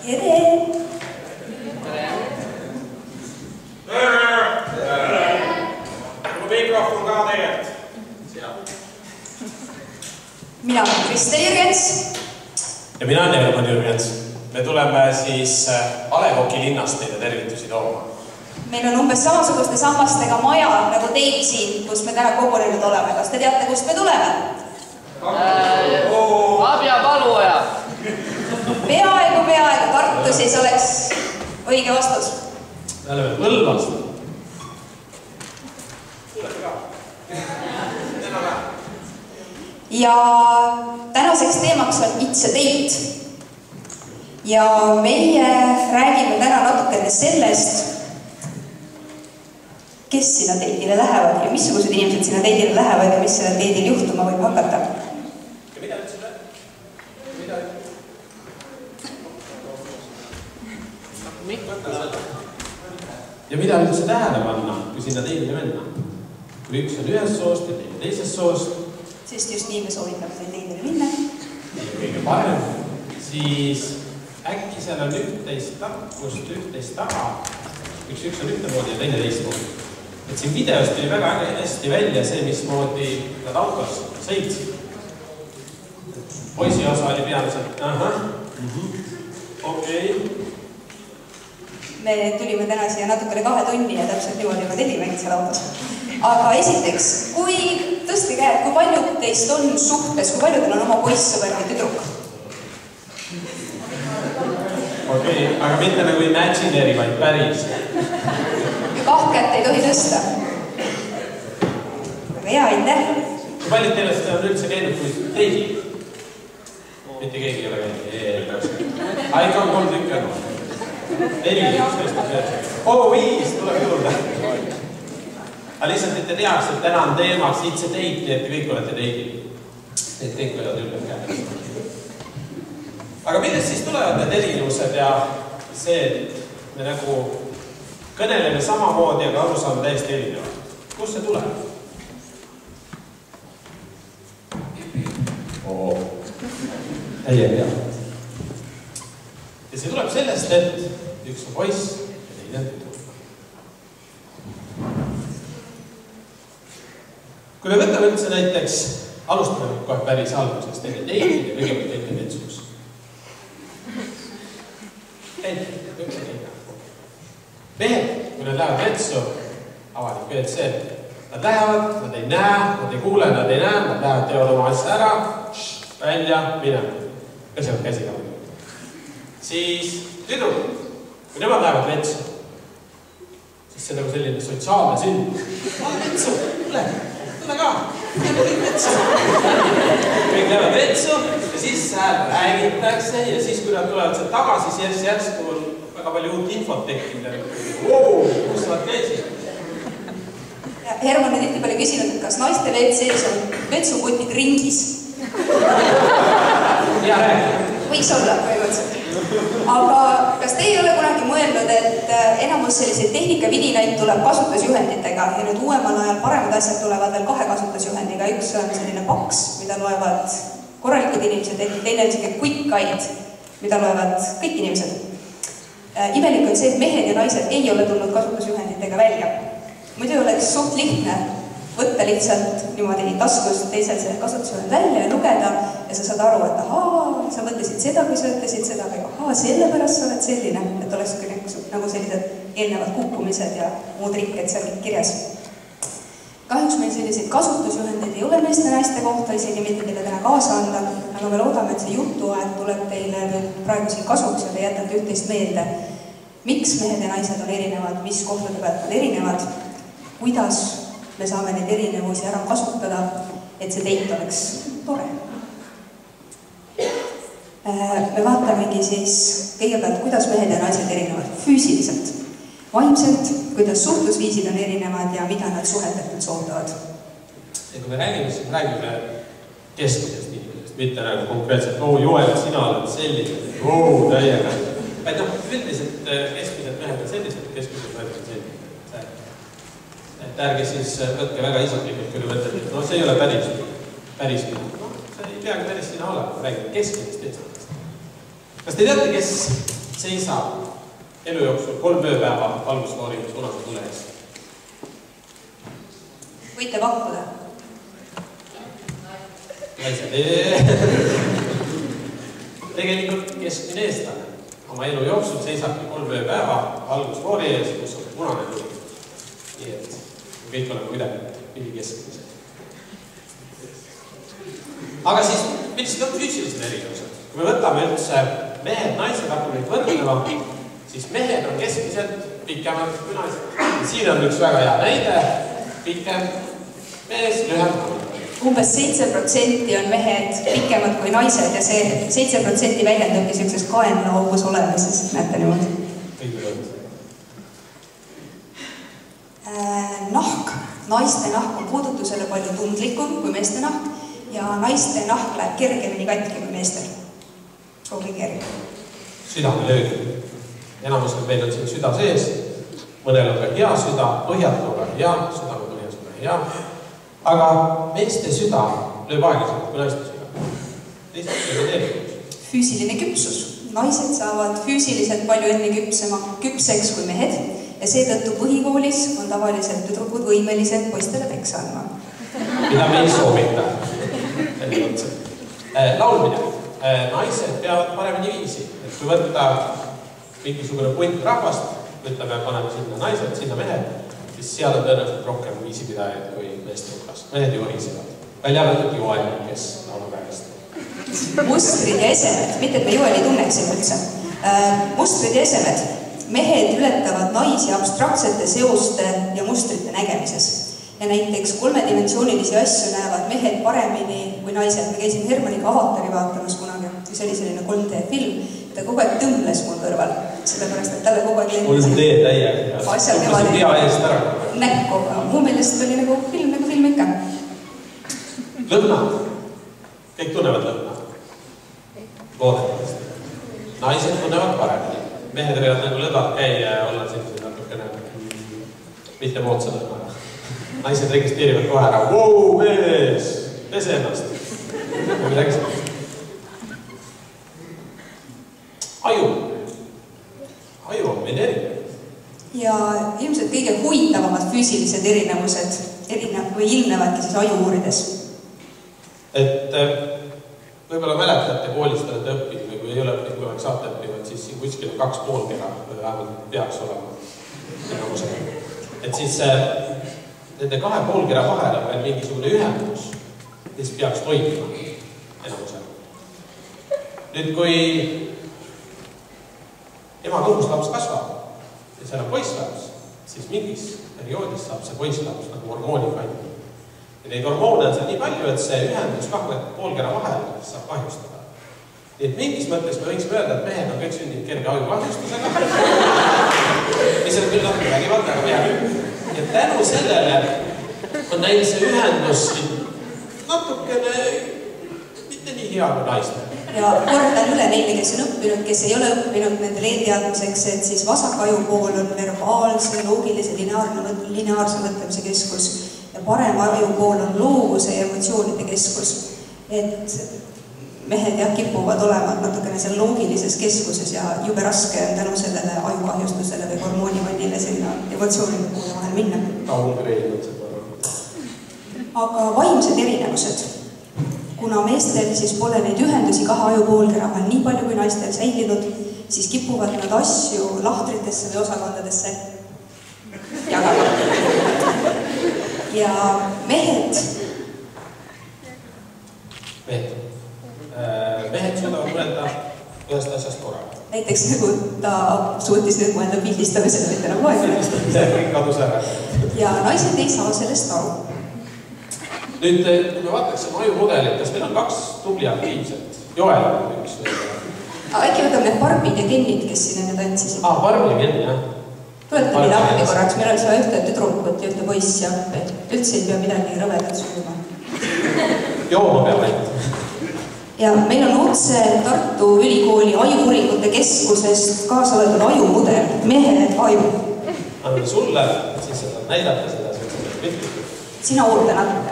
Tere! Mikrofon ka tegelikult. Mina olen Kristel Jürgens. Ja mina olen Herman Jürgens. Me tuleme siis Alevoki linnast teile tervitusi tooma. Meil on umbes samasuguste sammastega maja nagu teid siin, kus me täna kogunenud oleme. Kas te teate, kust me tuleme? Abja Paluoja. Peaaegu Tartu siis oleks õige vastus. Me oleme Põlvast. Ja tänaseks teemaks on It's a Date. Ja meie räägime täna natukene sellest, kes sinna date'ile lähevad ja missugused inimesed sinna date'ile lähevad ja mis selle date'il juhtuma võib hakata. Ja mida üldse? Ja mida üldse tähele panna, kui sinna date'ile minna? Kui üks on ühest soost ja teine teisest soost, sest just nii me soovitame teil date'ile minna. ja kõige parem, siis äkki seal on üht-teist tarkust, üht-teist taga. Üks on ühtemoodi ja teine teistmoodi. Et siin videost tuli väga hästi välja see, mismoodi nad autos sõitsid. Poisi osa oli peamiselt, okei. Me tulime täna siia natukene 2 tunni ja täpselt niimoodi juba telime seal autos. Aga esiteks, kui tõstke käed, kui paljud teist on suhtes, kui paljudel on oma poissõber või tüdruk? Okei, aga mitte nagu imaginary, vaid päris. Ja 2 kätt ei tohi tõsta. Aga hea, aitäh. Kui paljud teilest on üldse käinud kui teigi? Mitte keegi ei ole käinud. Aika on 3 tükki on. 4, 11, 5 tuleb juurde. Aga lihtsalt, et te teaks, et täna on teemaks It's a Date, nii et te kõik olete date'il. Et kõik võivad ülbed käed. Aga millest siis tulevad need erinevused ja see, et me nagu kõneleme samamoodi, aga aru saame täiesti erinevad. Kust see tuleb? Täiega hea. Ja see tuleb sellest, et üks on poiss ja teine on tüdruk. Kui me võtame üldse näiteks, alustame kohe päris algusest, teile date'id ja kõigepealt teite metsus. Mehed, kui nad lähevad metsu, avalik WC, nad lähevad, nad ei näe, nad ei kuule, nad ei näe, nad lähevad, teevad oma asja ära, välja, minema. Pesevad käsiga. Siis tüdruk, kui nemad lähevad metsu, siis see on nagu selline sotsiaalne sünd. Metsu, tule ka, kõik metsu. Kõik lähevad metsu ja siis räägitakse ja siis, kui nad tulevad sealt tagasi, siis järsku on väga palju uut infot tekkinud. Kus nad käisid? Herman on tihti palju küsinud, et kas naiste WC-s on vetsuputid ringis? Ja räägi. Võiks olla põhimõtteliselt. Aga kas te ei ole kunagi mõelnud, et enamus selliseid tehnikavidinaid tuleb kasutusjuhenditega ja nüüd uuemal ajal paremad asjad tulevad veel 2 kasutusjuhendiga. Üks on selline paks, mida loevad korralikud inimesed, teine on selline quick guide, mida loevad kõik inimesed. Imelik on see, et mehed ja naised ei ole tulnud kasutusjuhenditega välja. Muidu oleks suht lihtne võtta lihtsalt niimoodi taskust teisel see kasutusjuhend välja ja lugeda ja sa saad aru, et ahaa, sa mõtlesid seda, kui sa ütlesid seda, või ahaa, sellepärast sa oled selline, et oleks nagu sellised eelnevad kukkumised ja muud rikked seal kirjas. Kahjuks meil selliseid kasutusjuhendeid ei ole meeste naiste kohta, isegi mitte teile täna kaasa anda, aga me loodame, et see jutuaeg tuleb teile nüüd praegu siin kasuks ja te jätate üht-teist meelde. Miks mehed ja naised on erinevad, mis kohtade pealt on erinevad, kuidas me saame neid erinevusi ära kasutada, et see date oleks tore. Me vaatamegi siis kõigepealt, kuidas mehed ja naised erinevad füüsiliselt, vaimselt, kuidas suhtlusviisid on erinevad ja mida nad suhetelt soovitavad. Ja kui me räägime, siis me räägime keskmisest inimesest, mitte nagu konkreetselt, Joel, sina oled sellised, täiega. Vaid üldiselt keskmised mehed on sellised, keskmised mehed on sellised. Et ärge siis võtke väga isiklikult, kui mõtled, et see ei ole päris. See ei peagi päris sina olema, räägime keskmisest eestlasest. Kas te teate, kes seisab elu jooksul 3 ööpäeva valgusfoori sunase tule ees? Võite pakkuda? Tegelikult keskmine eestlane oma elu jooksul seisabki 3 ööpäeva valgusfoori ees, kus on punane tuli. Nii et kõik oleme kuidagi keskmised. Aga siis, millised on füüsilised erinevused? Kui me võtame üldse mehed, naised, hakkame neid võrdlema, siis mehed on keskmiselt pikemad kui naised. Siin on üks väga hea näide, pikem mees, lühem. Umbes 7% on mehed pikemad kui naised ja see 7% väljendabki sellises kaenlaaugus olemises, näete niimoodi. Nahk. Naiste nahk on puudutusele palju tundlikum kui meeste nahk ja naiste nahk läheb kergemini katki kui meestel. Proovige kerge. Südamelöögi. Enamusel meil on siin süda sees. Mõnel on ka hea süda, põhjatu on hea, südamepõhjas on hea. Aga meeste süda lööb aeglaselt kui naiste süda. Füüsiline küpsus. Naised saavad füüsiliselt palju enne küpseks kui mehed ja seetõttu põhikoolis on tavaliselt tüdrukud võimelised poistele peksa andma. Mida me ei soovita. Laulmine. Naised peavad paremini viisi. Et kui võtta mingisugune punt rahvast, ütleme, paneme sinna naised, sinna mehed, siis seal on tõenäoliselt rohkem viisipidajaid kui meeste hulgas. Mehed ju horisevad. Välja võtnud Joel, kes laulab hästi. Mustrid ja esemed, mitte et me Joeli tunneksime üldse. Mustrid ja esemed. Mehed ületavad naisi abstraktsete seoste ja mustrite nägemises. Ja näiteks 3-dimensioonilisi asju näevad mehed paremini kui naised. Me käisime Hermaniga Avatari vaatamas kunagi, see oli selline 3D film. Ta kogu aeg tõmbles mul kõrval, sellepärast, et talle kogu aeg lendas. 3D täiega. Asjal kevadel. Pea eest ära. Näkku, mu meelest oli nagu film ikka. Lõhnad. Kõik tunnevad lõhnad. Loodetavasti. Naised tunnevad paremini. Mehed võivad nagu lõdvad käia ja olla sellised natukene mitte moodsa lõhnaga. Naised registreerivad kohe ära. Vau, mees! Pese ennast. Midagi sellist. Aju. Aju on meil erinev. Ja ilmselt kõige huvitavamad füüsilised erinevused ilmnevadki siis ajuuurides. Et võib-olla mäletate koolist olete õppinud või kui ei ole õppinud, kui oleks saate õppinud, siis siin kuskil on 2 poolkera, vähemalt peaks olema enamusega. Et siis nende 2 poolkera vahel on veel mingisugune ühendus, mis peaks toimima enamusega. Nüüd, kui ema kõhus laps kasvab ja seal on poisslaps, siis mingis perioodis saab see poisslaps nagu hormooni kanni. Ja neid hormoone on seal nii palju, et see ühendus 2 poolkera vahel saab kahjustada. Nii et mingis mõttes me võiksime öelda, et mehed on kõik sündinud kerge ajukahjustusega, mis on küll natuke vägivald, aga hea küll. Ja tänu sellele on neil see ühendus natukene mitte nii hea kui naistel. Ja kordan üle neile, kes on õppinud, kes ei ole õppinud nendele eelteadmiseks, et siis vasak ajupool on verbaalse, loogilise, lineaarse mõtlemise keskus ja parem ajupool on loovuse ja emotsioonide keskus. Et mehed kipuvad olema natukene seal loogilises keskuses ja jube raske on tänu sellele ajukahjustusele või hormoonimannile sinna emotsioonide poole vahel minna. Aga vaimsed erinevused. Kuna meestel siis pole neid ühendusi 2 ajupoolkera vahel nii palju kui naistel säilinud, siis kipuvad nad asju lahtritesse või osakondadesse jagama. Ja mehed suudavad mõelda ühest asjast korraga. Näiteks nagu ta suutis nüüd mõelda pildistamisele, mitte nagu kõik kadus ära. Ja naised ei saa sellest aru. Nüüd, kui me vaataksime ajumudelit, kas meil on 2 tubli aktiivset? Joel on üks. Äkki võtame need Barbid ja Kennid, kes siin enne tantsisid. Barbi ja Kenn, jah. Tuletan meile appi korraks, meil oleks vaja ühte tüdrukut ja ühte poissi appi. Üldse ei pea midagi rõvedat sujuma. Jooma peab läinud. Ja meil on otse Tartu Ülikooli ajuuuringute keskusest kaasa võetud ajumudel, mehe aju. Anname sulle, siis saad näidata seda. Sina oota natuke.